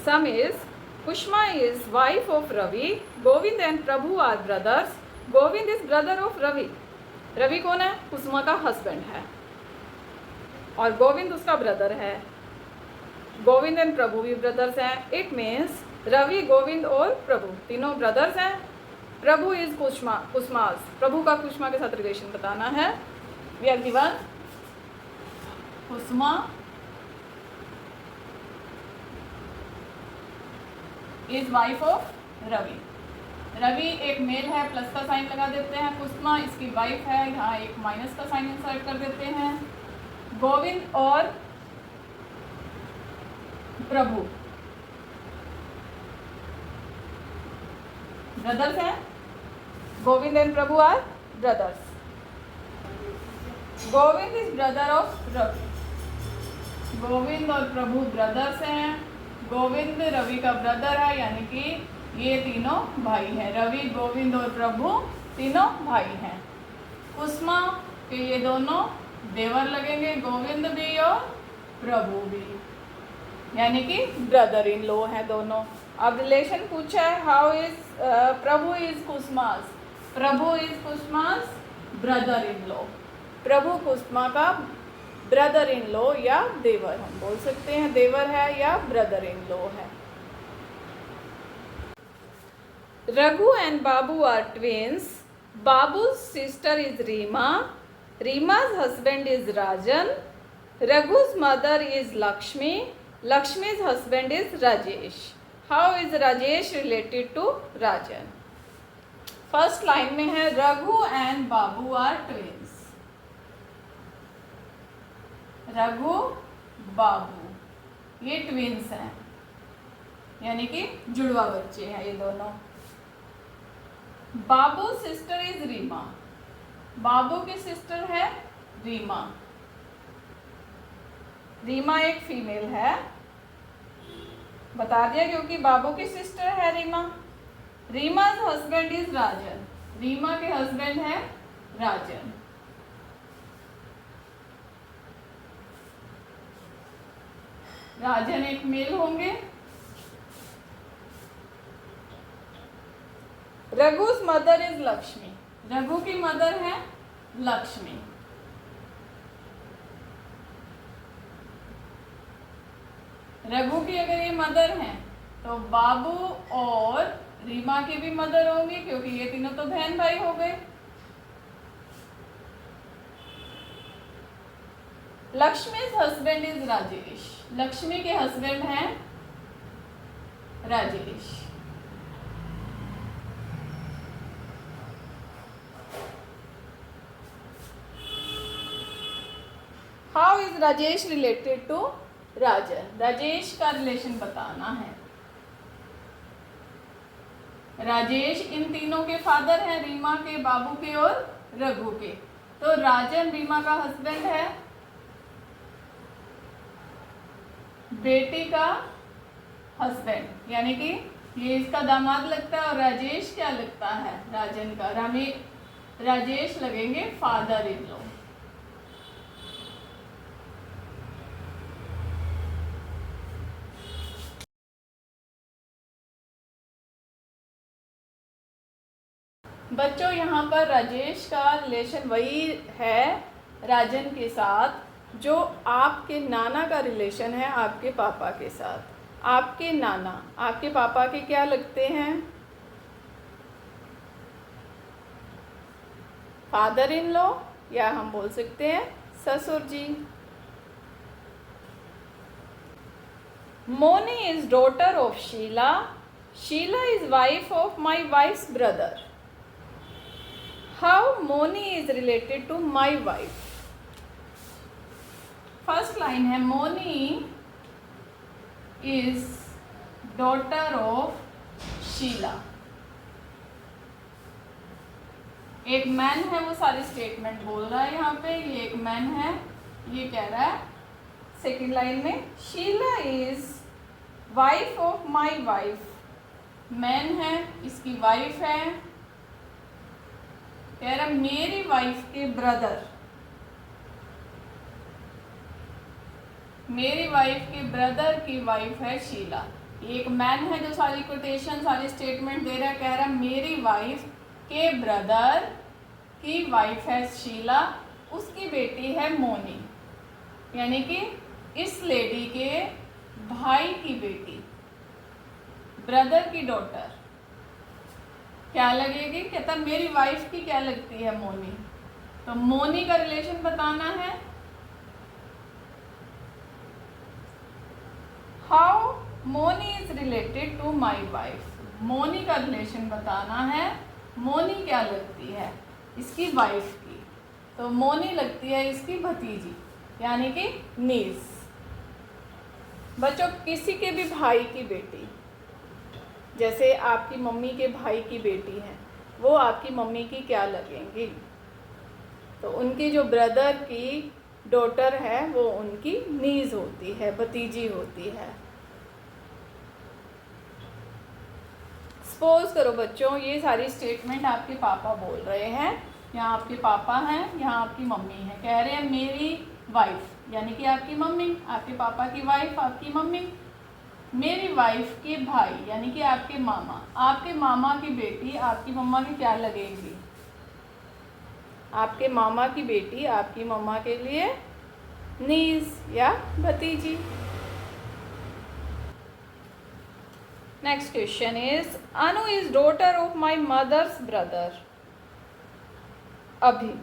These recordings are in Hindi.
Sum is Kushma is wife of Ravi. Govind and Prabhu are brothers. Govind is brother of Ravi. Ravi कौन है? कुसुमा का हस्बैंड है और गोविंद उसका ब्रदर है. गोविंद एंड प्रभु भी ब्रदर्स हैं. इट मीन्स रवि, गोविंद और प्रभु तीनों ब्रदर्स हैं. प्रभु इज कुसमास. प्रभु का कुसुमा के साथ रिलेशन बताना है. We are given Kusuma is wife of Ravi. Ravi एक मेल है, प्लस का साइन लगा देते हैं. कुसुमा इसकी वाइफ है, यहाँ एक माइनस का साइन इंसर्ट कर देते हैं. गोविंद और प्रभु ब्रदर्स हैं. Govind and Prabhu are brothers. Govind is brother of Ravi. Govind और प्रभु ब्रदर्स हैं. गोविंद रवि का ब्रदर है, यानी कि ये तीनों भाई हैं. रवि, गोविंद और प्रभु तीनों भाई हैं. कुसुमा के ये दोनों देवर लगेंगे, गोविंद भी और प्रभु भी, यानी कि ब्रदर इन लॉ हैं दोनों. अब रिलेशन पूछा है, how is Prabhu is Kusuma's. Prabhu is Kusuma's brother in law. Prabhu Kusuma का ब्रदर इन लॉ या देवर हम बोल सकते हैं. देवर है या ब्रदर इन लॉ है. Raghu and Babu are twins. Babu's sister is Reema. Reema's husband is Rajan. Raghu's mother is Lakshmi. Lakshmi's husband is Rajesh. How is Rajesh related to Rajan? First line में है Raghu and Babu are twins. Raghu, Babu ये twins हैं, यानी कि जुड़वा बच्चे हैं ये दोनों. बाबू सिस्टर इज रीमा. बाबू की सिस्टर है रीमा. रीमा एक फीमेल है, बता दिया क्योंकि बाबू की सिस्टर है रीमा. रीमा's हस्बैंड इज राजन. रीमा के हस्बैंड है राजन. राजन एक मेल होंगे. रघु's मदर इज लक्ष्मी. रघु की मदर है लक्ष्मी. रघु की अगर ये मदर हैं तो बाबू और रीमा की भी मदर होंगी, क्योंकि ये तीनों तो बहन भाई हो गए. Lakshmi's husband is Rajesh. लक्ष्मी के हस्बैंड हैं Rajesh. How is Rajesh related to Rajan. Rajesh का रिलेशन बताना है. राजेश इन तीनों के फादर हैं, रीमा के, बाबू के और रघु के. तो राजन रीमा का हस्बैंड है, बेटी का हस्बैंड, यानी कि ये इसका दामाद लगता है. और राजेश क्या लगता है? राजन का. राजेश लगेंगे फादर इन लॉ. बच्चों यहाँ पर राजेश का रिलेशन वही है राजन के साथ जो आपके नाना का रिलेशन है आपके पापा के साथ. आपके नाना आपके पापा के क्या लगते हैं? फादर इन लॉ, या हम बोल सकते हैं ससुर जी. Moni is daughter of Sheela. Sheela is wife of my wife's brother. How Moni is related to my wife? First line है Moni is daughter of Sheila. एक मैन है, वो सारी स्टेटमेंट बोल रहा है यहाँ पे. ये एक मैन है, ये कह रहा है सेकेंड लाइन में Sheela is wife of my wife. Man है, इसकी वाइफ है. कह रहा मेरी वाइफ के ब्रदर, मेरी वाइफ के ब्रदर की वाइफ है शीला. एक मैन है जो सारी कोटेशन सारी स्टेटमेंट दे रहा है, कह रहा है मेरी वाइफ के ब्रदर की वाइफ है शीला, उसकी बेटी है मोनी, यानी कि इस लेडी के भाई की बेटी, ब्रदर की डॉटर क्या लगेगी? कहता मेरी वाइफ की क्या लगती है? मोनी। तो मोनी का रिलेशन बताना है। How Moni is related to my wife. Moni का रिलेशन बताना है। मोनी क्या लगती है? इसकी वाइफ की। तो मोनी लगती है इसकी भतीजी, यानी कि नीस। बच्चों, किसी के भी भाई की बेटी, जैसे आपकी मम्मी के भाई की बेटी है, वो आपकी मम्मी की क्या लगेंगी? तो उनकी जो ब्रदर की डॉटर है वो उनकी नीज होती है, भतीजी होती है। सपोज करो बच्चों, ये सारी स्टेटमेंट आपके पापा बोल रहे हैं। यहाँ आपके पापा हैं, यहाँ आपकी मम्मी है। कह रहे हैं मेरी वाइफ, यानी कि आपकी मम्मी, आपके पापा की वाइफ आपकी मम्मी, मेरी वाइफ के भाई यानी कि आपके मामा, आपके मामा की बेटी आपकी मम्मा की क्या लगेगी? आपके मामा की बेटी आपकी मम्मा के लिए नीस या भतीजी। Next question is Anu is daughter of my mother's brother. अभी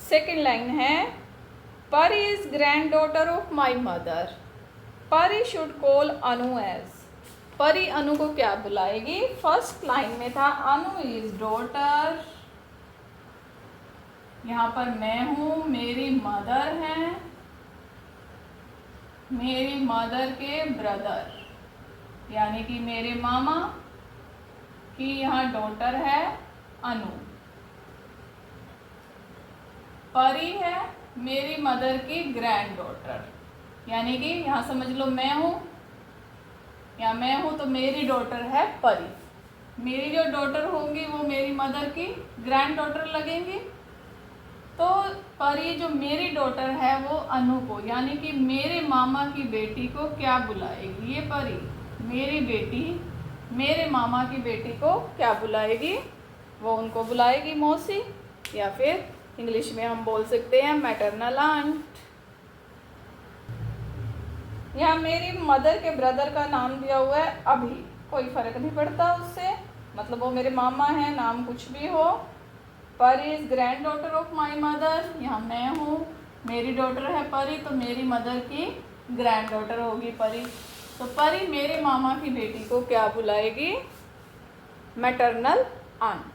सेकेंड लाइन है Pari is granddaughter of my mother. Pari should call Anu as. Pari Anu को क्या बुलाएगी? फर्स्ट लाइन में था अनु इज डॉटर, यहाँ पर मैं हूँ, मेरी मदर है, मेरी मदर के ब्रदर यानी कि मेरे मामा की यहाँ डॉटर है अनु। परी है मेरी मदर की ग्रैंड डॉटर, यानी कि यहाँ समझ लो मैं हूँ या मैं हूँ तो मेरी डॉटर है परी। मेरी जो डॉटर होंगी वो मेरी मदर की ग्रैंड डॉटर लगेंगी। तो परी जो मेरी डॉटर है वो अनु को यानी कि मेरे मामा की बेटी को क्या बुलाएगी? ये परी मेरी बेटी मेरे मामा की बेटी को क्या बुलाएगी? वो उनको बुलाएगी मौसी, या फिर इंग्लिश में हम बोल सकते हैं मैटरनल आंट। यहाँ मेरी मदर के ब्रदर का नाम दिया हुआ है अभी, कोई फर्क नहीं पड़ता उससे, मतलब वो मेरे मामा हैं, नाम कुछ भी हो। परी is granddaughter of my mother, यहाँ मैं हूँ, मेरी डॉटर है परी, तो मेरी मदर की ग्रैंड डॉटर होगी परी। तो परी मेरे मामा की बेटी को क्या बुलाएगी? Maternal aunt.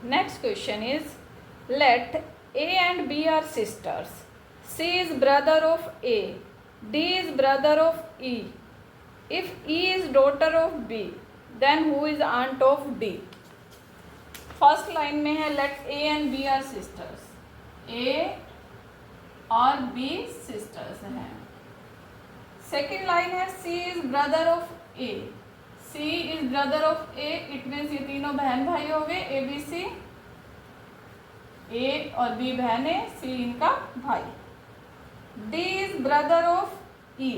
Next question is let A and B are sisters. C is brother of A. D is brother of E. If E is daughter of B, then who is aunt of D? First line में है let A and B are sisters. A और B sisters हैं। सेकेंड लाइन है C is brother of A. C is brother of A. It means ये तीनों बहन भाई हो गए A B C। ए और बी बहन है, सी इनका भाई। D is brother of E,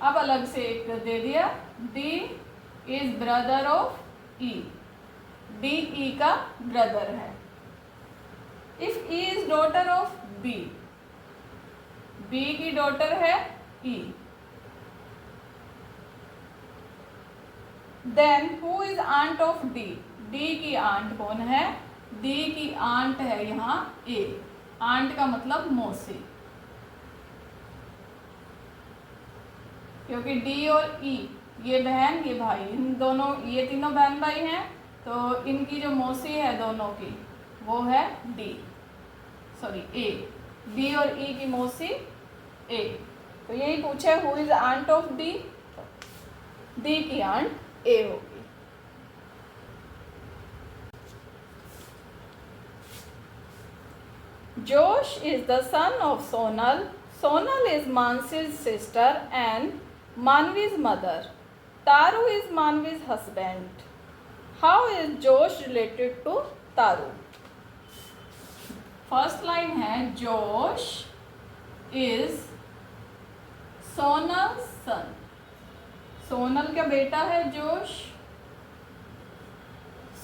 अब अलग से एक दे दिया, D is brother of E, D E का ब्रदर है। If E is daughter of B, B की डॉटर है E, then who is aunt of D, D की आंट कौन है? डी की आंट है यहाँ ए। आंट का मतलब मौसी, क्योंकि डी और ई ये बहन ये भाई, इन दोनों ये तीनों बहन भाई हैं, तो इनकी जो मौसी है दोनों की वो है डी, सॉरी ए। डी और ई की मौसी ए। तो यही पूछे who is aunt of D, D की आंट ए होगी। Josh is the son of Sonal. Sonal is Mansi's sister and Manvi's mother. Taru is Manvi's husband. How is Josh related to Taru? First line है जोश इज सोनल सन। सोनल का बेटा है Josh.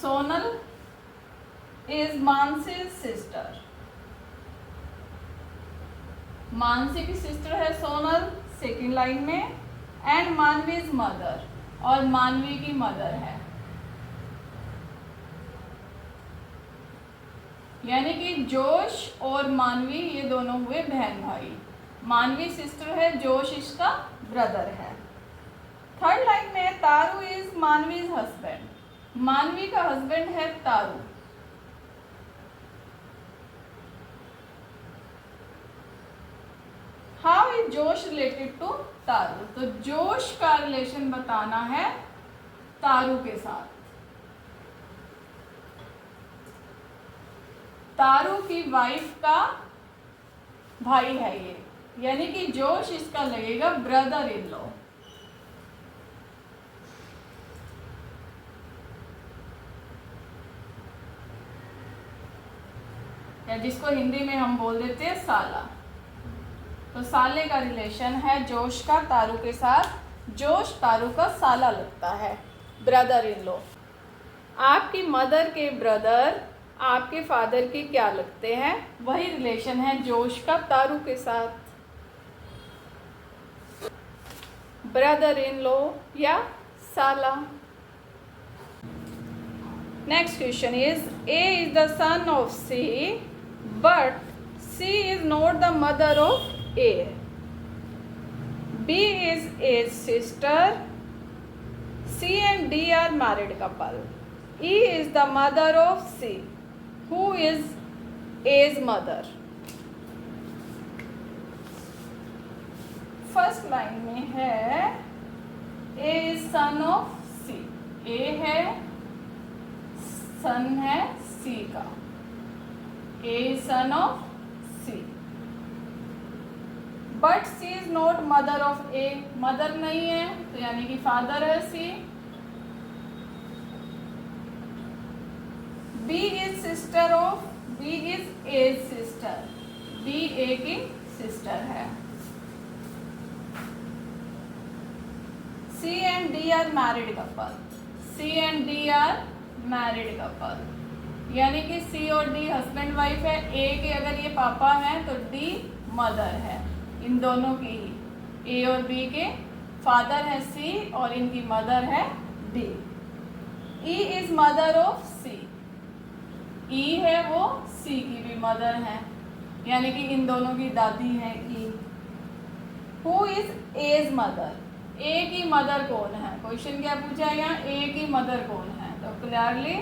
Sonal is Mansi sister. Mansi की सिस्टर है सोनल सेकेंड लाइन में। एंड मानवीज मदर, और मानवी की मदर है। यानी कि जोश और मानवी ये दोनों हुए बहन भाई। मानवी सिस्टर है, जोश इसका ब्रदर है। थर्ड लाइन में तारू इज मानवीज हस्बैंड। मानवी का हस्बैंड है तारू। हाउ इज जोश रिलेटेड टू तारू? तो जोश का रिलेशन बताना है तारू के साथ। तारू की वाइफ का भाई है ये, यानी कि जोश इसका लगेगा ब्रदर इन लॉ। या जिसको हिंदी में हम बोल देते हैं साला। तो साले का रिलेशन है जोश का तारू के साथ। जोश तारू का साला लगता है, ब्रदर इन लॉ। आपकी मदर के ब्रदर आपके फादर के क्या लगते हैं? वही रिलेशन है जोश का तारू के साथ, ब्रदर इन लॉ या साला। Next question is A is the son of C but C is not the mother of A. B is A's sister. C and D are married couple. E is the mother of C. Who is A's mother? First line में है A is son of C. A है, son है C का। A is son of C. But C is not mother of A. Mother नहीं है, तो यानी कि फादर है C. B is sister of, B is A's sister. B A की sister है। C and D are married couple. C and D are married couple. यानी कि C और D हस्बैंड वाइफ है। A के अगर ये पापा हैं तो D मदर है। इन दोनों की ही, A और B के फादर है C और इनकी मदर है D. E is mother of C. E है वो C की भी मदर है, यानी कि इन दोनों की दादी है E. Who is A's mother? A की मदर कौन है? क्वेश्चन क्या पूछा है यहाँ? A की मदर कौन है? तो क्लियरली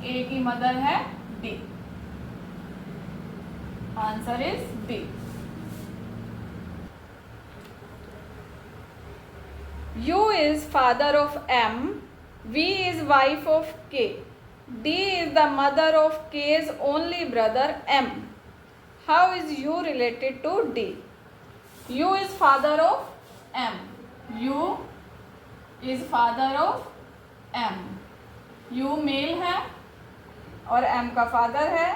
A की मदर है D. Answer is D. U is father of M. V is wife of K. D is the mother of K's only brother M. How is U related to D? U is father of M. U is father of M. U male है और M का फादर है.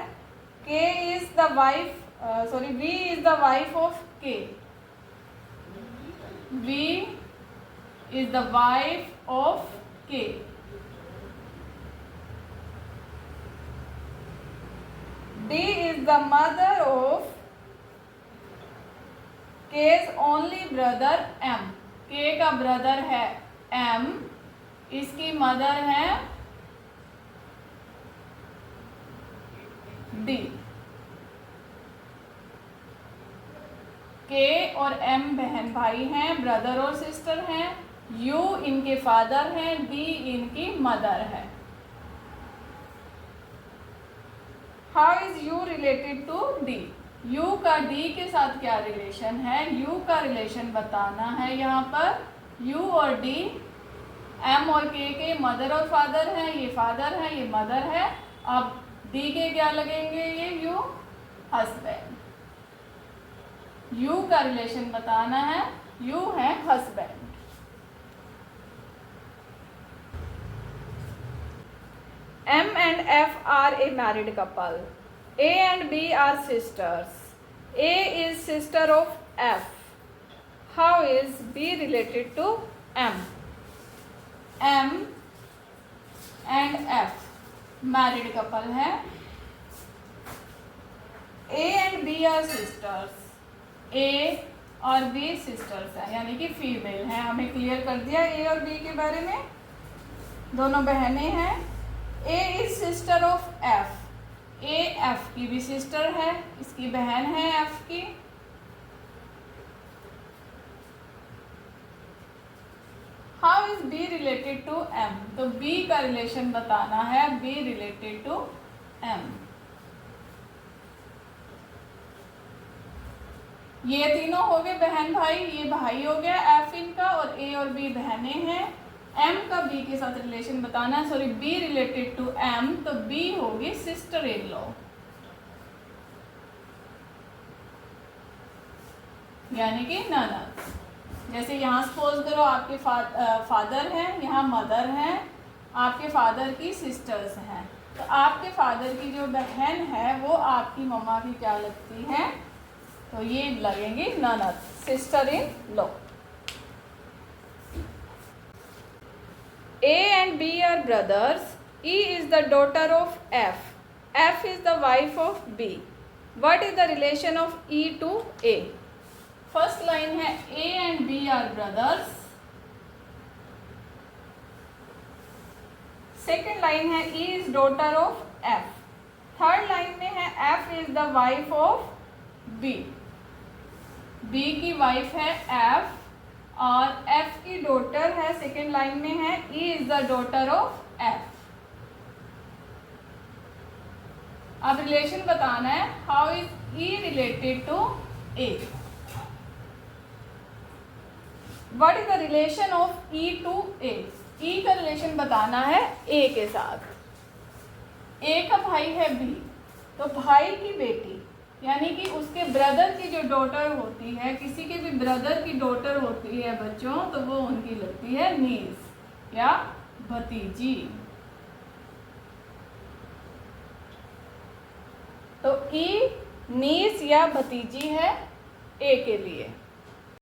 K is the wife, V is the wife of K. V is the wife of K. D is the mother of K's only brother M. K का ब्रदर है M, इसकी मदर है D. K और M बहन भाई हैं, ब्रदर और सिस्टर हैं. U इनके फादर हैं, D इनकी मदर है. How is U related to D? U का D के साथ क्या रिलेशन है? U का रिलेशन बताना है यहाँ पर. U और D M और K के मदर और फादर हैं. ये फादर है, ये मदर है. अब D के क्या लगेंगे? ये U हस्बैंड. U का रिलेशन बताना है. U है husband. M and F are a married couple. A and B are sisters. A is sister of F. How is B related to M? M and F married couple है. A and B are sisters. A और B सिस्टर्स है, यानी कि फीमेल है. हमें क्लियर कर दिया A और B के बारे में. दोनों बहनें हैं. A is sister of F. A F की भी सिस्टर है, इसकी बहन है F की. How is B related to M? तो B का रिलेशन बताना है. B related to M. ये तीनों हो गए बहन भाई. ये भाई हो गया F इनका, और A और B बहनें हैं. M का B के साथ रिलेशन बताना है. Sorry, B related to M, तो B होगी सिस्टर इन लॉ, यानी कि ननद. जैसे यहाँ सपोज करो आपके फादर हैं, यहाँ मदर हैं, आपके फादर की सिस्टर्स हैं, तो आपके फादर की जो बहन है वो आपकी मम्मा की क्या लगती है? तो ये लगेंगी ननद, sister in law. A and B are brothers. E is the daughter of F. F is the wife of B. What is the relation of E to A? First line है A and B are brothers. Second line है E is daughter of F. Third line में है F is the wife of B. B की वाइफ है F और F की डॉटर है. सेकेंड लाइन में है E is the daughter of F. अब रिलेशन बताना है. How is E related to A? What is the relation of E to A? E का रिलेशन बताना है A के साथ. A का भाई है B, तो भाई की बेटी यानी कि उसके ब्रदर की जो डॉटर होती है, किसी के भी ब्रदर की डॉटर होती है बच्चों, तो वो उनकी लगती है नीस या भतीजी. तो E नीस या भतीजी है A के लिए.